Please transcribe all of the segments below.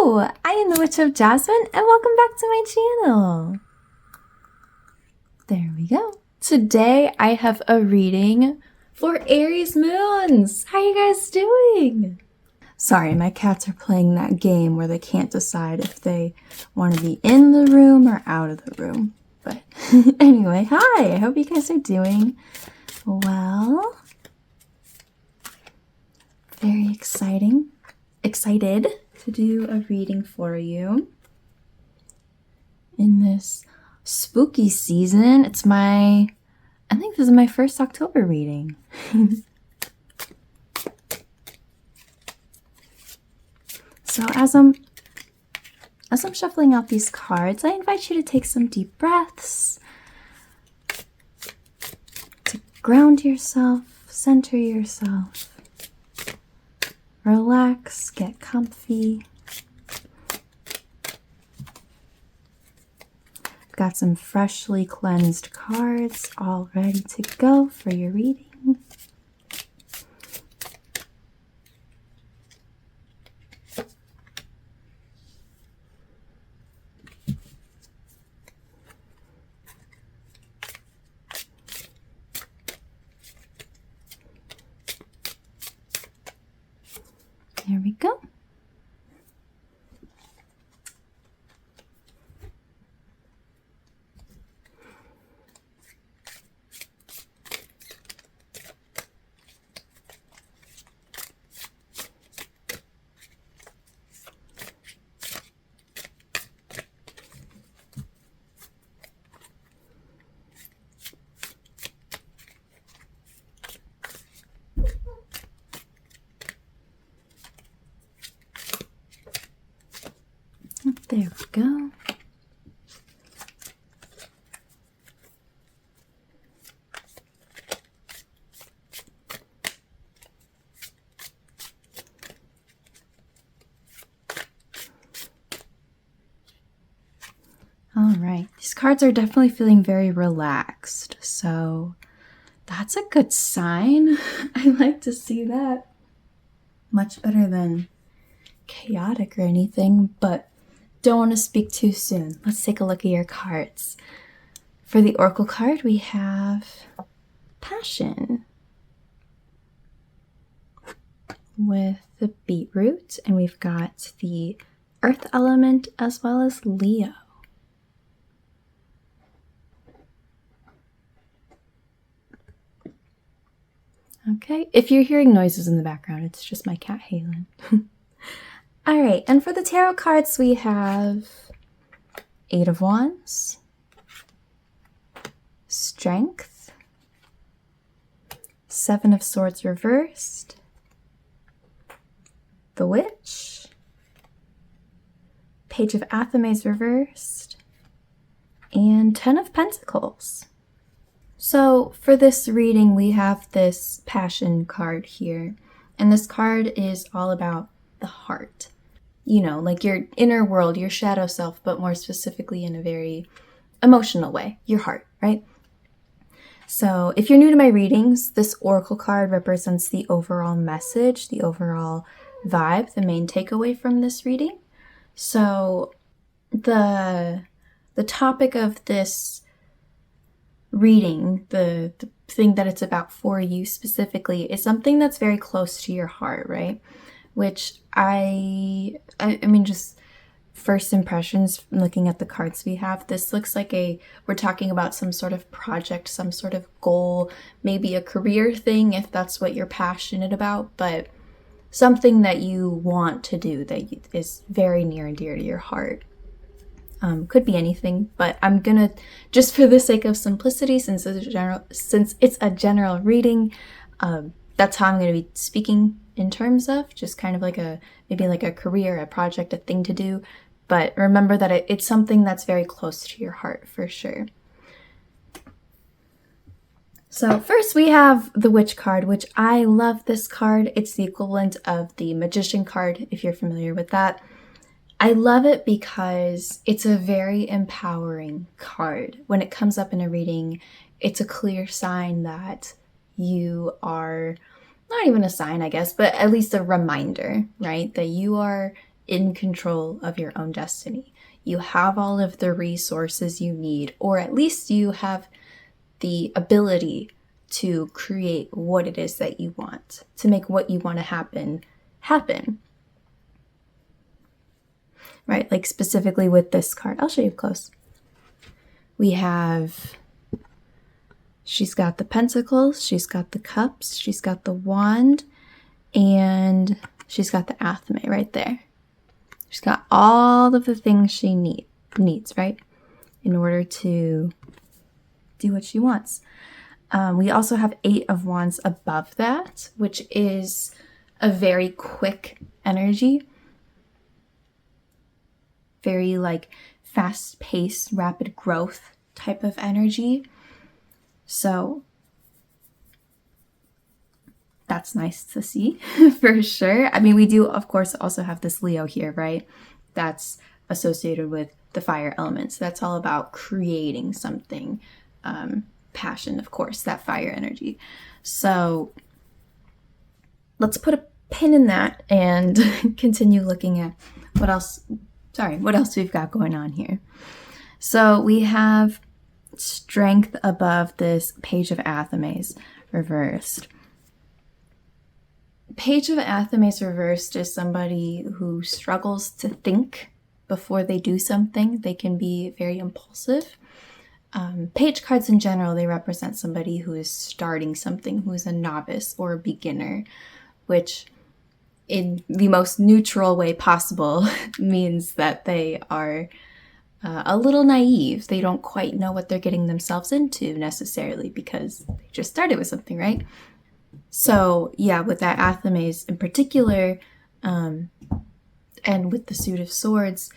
Hello! I am the Witch of Jasmine and welcome back to my channel. There we go. Today I have a reading for Aries moons. How you guys doing? Sorry, my cats are playing that game where they can't decide if they want to be in the room or out of the room. But anyway, hi! I hope you guys are doing well. Very excited to do a reading for you in this spooky season. I think this is my first October reading. So as I'm shuffling out these cards, I invite you to take some deep breaths, to ground yourself, center yourself. Relax, get comfy. I've got some freshly cleansed cards all ready to go for your reading. There we go. There we go. All right, these cards are definitely feeling very relaxed, so that's a good sign. I like to see that. Much better than chaotic or anything, but don't want to speak too soon. Let's take a look at your cards. For the Oracle card, we have Passion with the Beetroot, and we've got the Earth element as well as Leo. Okay, if you're hearing noises in the background, it's just my cat Halen. All right, and for the tarot cards, we have Eight of Wands, Strength, Seven of Swords reversed, the Witch, Page of Athames reversed, and Ten of Pentacles. So for this reading, we have this Passion card here, and this card is all about the heart. You know, like your inner world, your shadow self, but more specifically in a very emotional way, your heart, right? So if you're new to my readings, this Oracle card represents the overall message, the overall vibe, the main takeaway from this reading. So the topic of this reading, the thing that it's about for you specifically, is something that's very close to your heart, right? Which I mean, just first impressions from looking at the cards we have, this looks like we're talking about some sort of project, some sort of goal, maybe a career thing if that's what you're passionate about, but something that you want to do that is very near and dear to your heart. Could be anything, but I'm gonna, just for the sake of simplicity, since it's a general reading, that's how I'm gonna be speaking in terms of just kind of like maybe like a career, a project, a thing to do. But remember that it's something that's very close to your heart for sure. So first we have the Witch card, which I love this card. It's the equivalent of the Magician card, if you're familiar with that. I love it because it's a very empowering card. When it comes up in a reading, it's a clear sign that you are, not even a sign, I guess, but at least a reminder, right? That you are in control of your own destiny. You have all of the resources you need, or at least you have the ability to create what it is that you want, to make what you want to happen. Right? Like specifically with this card, I'll show you close. We have, she's got the pentacles, she's got the cups, she's got the wand, and she's got the athame right there. She's got all of the things she needs, right? In order to do what she wants. We also have 8 of Wands above that, which is a very quick energy. Very like fast-paced, rapid growth type of energy. So that's nice to see for sure. I mean, we do, of course, also have this Leo here, right? That's associated with the fire element. So that's all about creating something. Passion, of course, that fire energy. So let's put a pin in that and continue looking at what else we've got going on here. So we have strength above this Page of Athames reversed. Page of Athames reversed is somebody who struggles to think before they do something. They can be very impulsive. Page cards in general, they represent somebody who is starting something, who is a novice or a beginner, which in the most neutral way possible means that they are a little naive. They don't quite know what they're getting themselves into necessarily because they just started with something, right? So yeah, with that Athames in particular, and with the Suit of Swords,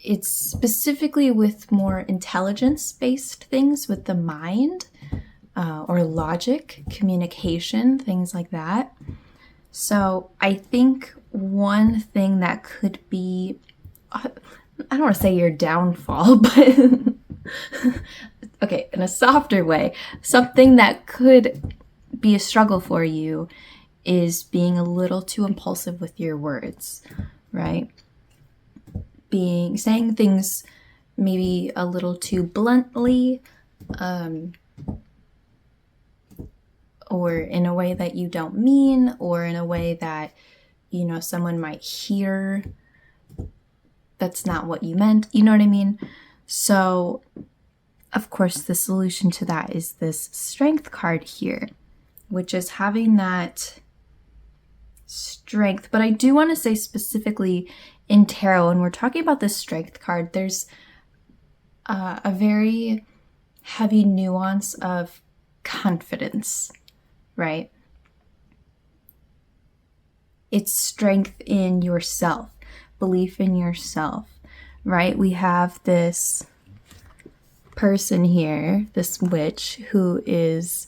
it's specifically with more intelligence-based things, with the mind, or logic, communication, things like that. So I think one thing that could be, I don't want to say your downfall, but okay, in a softer way, something that could be a struggle for you is being a little too impulsive with your words, right? Saying things maybe a little too bluntly, or in a way that you don't mean, or in a way that, you know, someone might hear that's not what you meant. You know what I mean? So, of course, the solution to that is this Strength card here, which is having that strength. But I do want to say specifically in tarot, when we're talking about this Strength card, there's a very heavy nuance of confidence, right? It's strength in yourself, belief in yourself, right? We have this person here, this witch, who is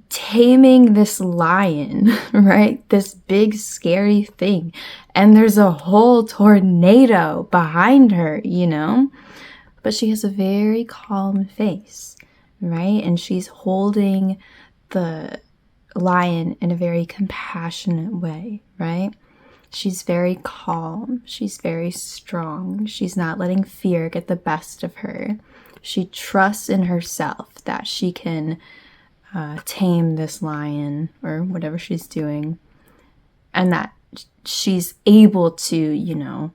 taming this lion, right? This big scary thing. And there's a whole tornado behind her, you know? But she has a very calm face, right? And she's holding the lion in a very compassionate way, right? She's very calm. She's very strong. She's not letting fear get the best of her. She trusts in herself that she can tame this lion or whatever she's doing, and that she's able to, you know,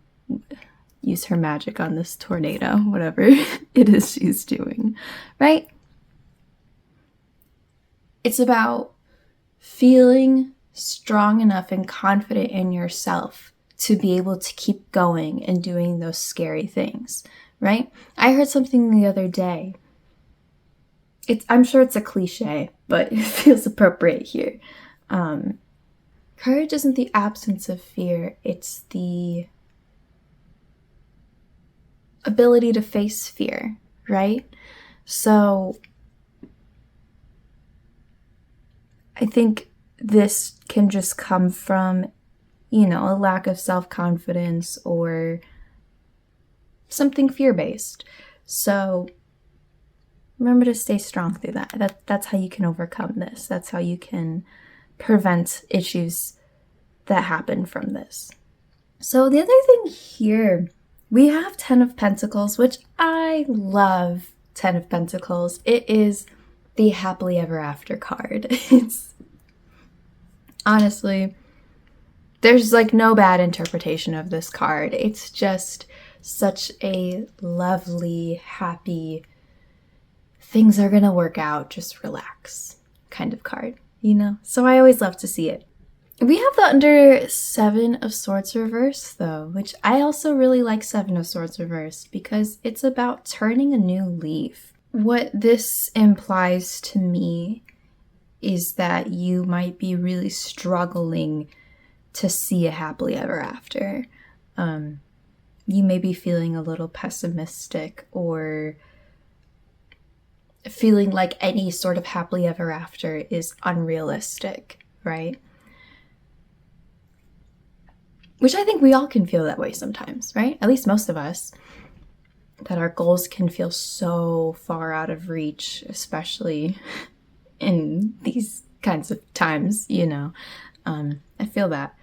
use her magic on this tornado, whatever it is she's doing, right? It's about feeling strong enough and confident in yourself to be able to keep going and doing those scary things, right? I heard something the other day. I'm sure it's a cliche, but it feels appropriate here. Courage isn't the absence of fear. It's the ability to face fear, right? So I think this can just come from, you know, a lack of self-confidence or something fear-based. So remember to stay strong through that. That's how you can overcome this. That's how you can prevent issues that happen from this. So the other thing here, we have 10 of Pentacles, which I love 10 of Pentacles. It is the happily ever after card. It's honestly, there's like no bad interpretation of this card. It's just such a lovely, happy, things are gonna work out, just relax kind of card, you know? So I always love to see it. We have the under 7 of Swords reverse though, which I also really like 7 of Swords reverse because it's about turning a new leaf. What this implies to me is that you might be really struggling to see a happily ever after. You may be feeling a little pessimistic or feeling like any sort of happily ever after is unrealistic, right? Which I think we all can feel that way sometimes, right? At least most of us. That our goals can feel so far out of reach, especially in these kinds of times, you know. I feel that.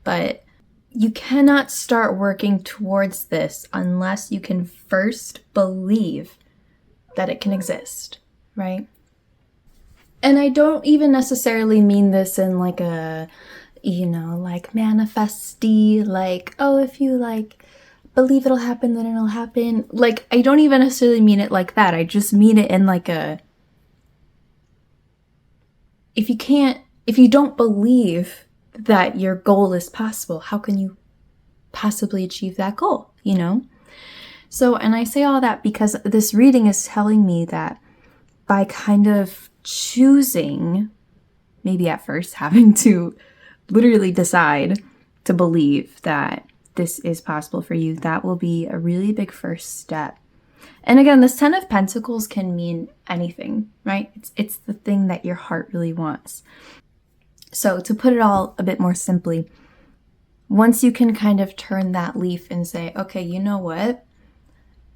But you cannot start working towards this unless you can first believe that it can exist, right? And I don't even necessarily mean this in like a, you know, like manifesty, like, oh, if you like believe it'll happen, then it'll happen. Like, I don't even necessarily mean it like that. I just mean it in like a, if you don't believe that your goal is possible, how can you possibly achieve that goal, you know? So, and I say all that because this reading is telling me that by kind of choosing, maybe at first having to literally decide to believe that this is possible for you, that will be a really big first step. And again, this 10 of Pentacles can mean anything, right? It's the thing that your heart really wants. So to put it all a bit more simply, once you can kind of turn that leaf and say, okay, you know what?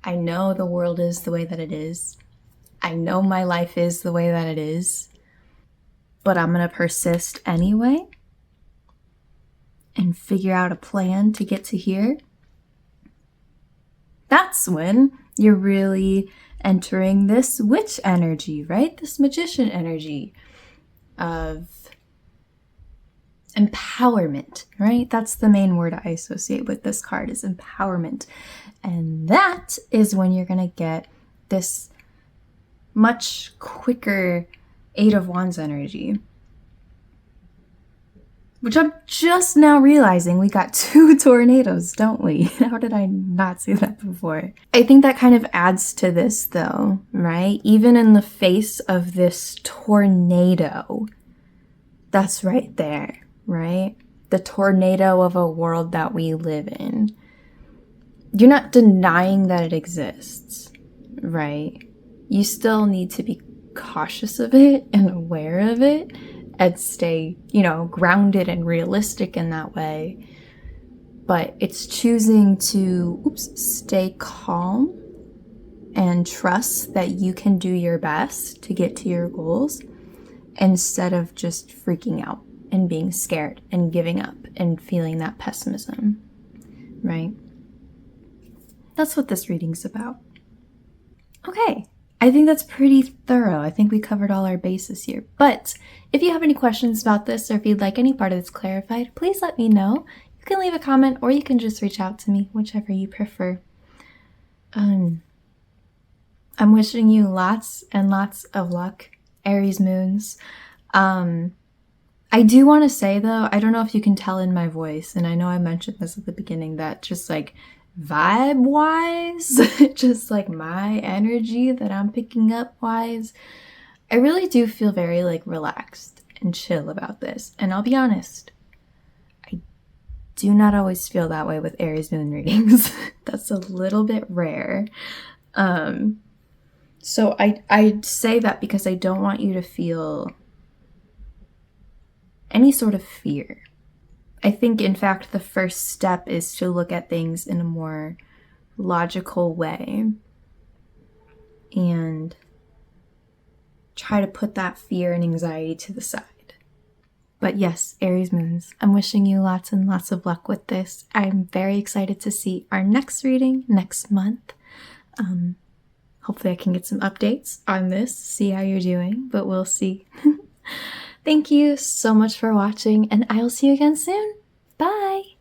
I know the world is the way that it is. I know my life is the way that it is. But I'm going to persist anyway and figure out a plan to get to here. That's when you're really entering this witch energy, right? This magician energy of empowerment, right? That's the main word I associate with this card is empowerment. And that is when you're going to get this much quicker 8 of Wands energy. Which I'm just now realizing we got 2 tornadoes, don't we? How did I not see that before? I think that kind of adds to this though, right? Even in the face of this tornado, that's right there, right? The tornado of a world that we live in. You're not denying that it exists, right? You still need to be cautious of it and aware of it and stay, you know, grounded and realistic in that way. But it's choosing to stay calm and trust that you can do your best to get to your goals instead of just freaking out and being scared and giving up and feeling that pessimism, right? That's what this reading's about. Okay. I think that's pretty thorough. I think we covered all our bases here. But if you have any questions about this or if you'd like any part of this clarified, please let me know. You can leave a comment or you can just reach out to me, whichever you prefer. I'm wishing you lots and lots of luck, Aries moons. I do want to say though, I don't know if you can tell in my voice, and I know I mentioned this at the beginning, that just like vibe wise, just like my energy that I'm picking up wise, I really do feel very like relaxed and chill about this. And I'll be honest, I do not always feel that way with Aries moon readings. That's a little bit rare. So I say that because I don't want you to feel any sort of fear. I think, in fact, the first step is to look at things in a more logical way and try to put that fear and anxiety to the side. But yes, Aries moons. I'm wishing you lots and lots of luck with this. I'm very excited to see our next reading next month. Hopefully I can get some updates on this, see how you're doing, but we'll see. Thank you so much for watching, and I'll see you again soon. Bye!